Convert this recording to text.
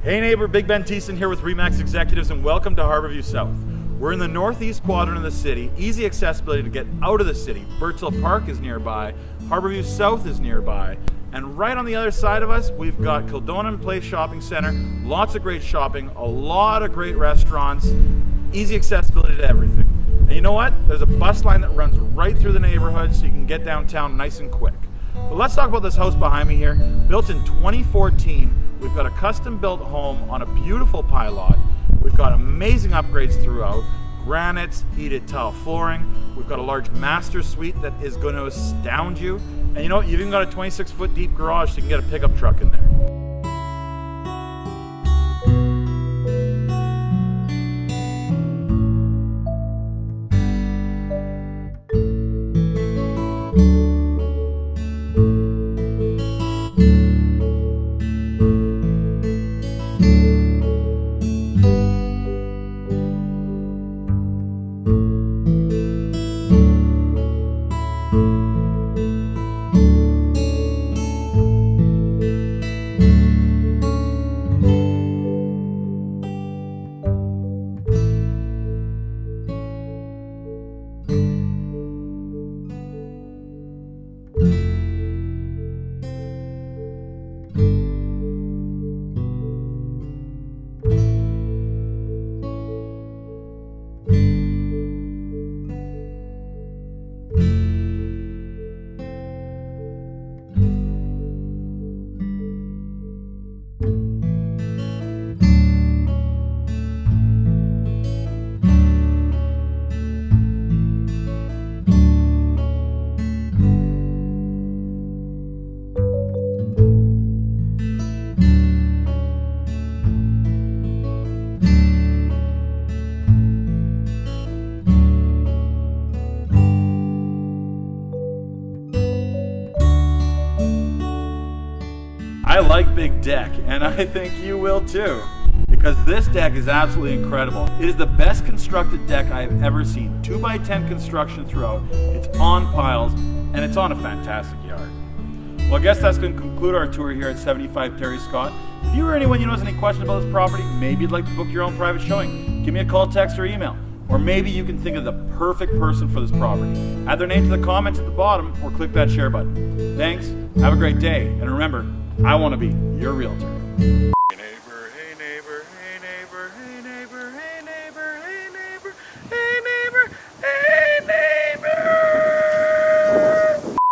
Hey neighbor, BIGBENTHIESSEN here with RE/MAX Executives, and welcome to Harborview South. We're in the northeast quadrant of the city, easy accessibility to get out of the city. Birdsville Park is nearby, Harborview South is nearby, and right on the other side of us, we've got Kildonan Place Shopping Center, lots of great shopping, a lot of great restaurants, easy accessibility to everything. And you know what? There's a bus line that runs right through the neighborhood so you can get downtown nice and quick. But let's talk about this house behind me here. Built in 2014, we've got a custom-built home on a beautiful pie lot. We've got amazing upgrades throughout. Granites, heated tile flooring. We've got a large master suite that is going to astound you. And you know what? You've even got a 26-foot deep garage so you can get a pickup truck in there. I like big deck, and I think you will too, because this deck is absolutely incredible. It is the best constructed deck I have ever seen. 2x10 construction throughout, it's on piles, and it's on a fantastic yard. Well, I guess that's going to conclude our tour here at 75 Terry Scott. If you or anyone you know has any questions about this property, maybe you'd like to book your own private showing, give me a call, text, or email. Or maybe you can think of the perfect person for this property. Add their name to the comments at the bottom, or click that share button. Thanks, have a great day, and remember, I want to be your realtor.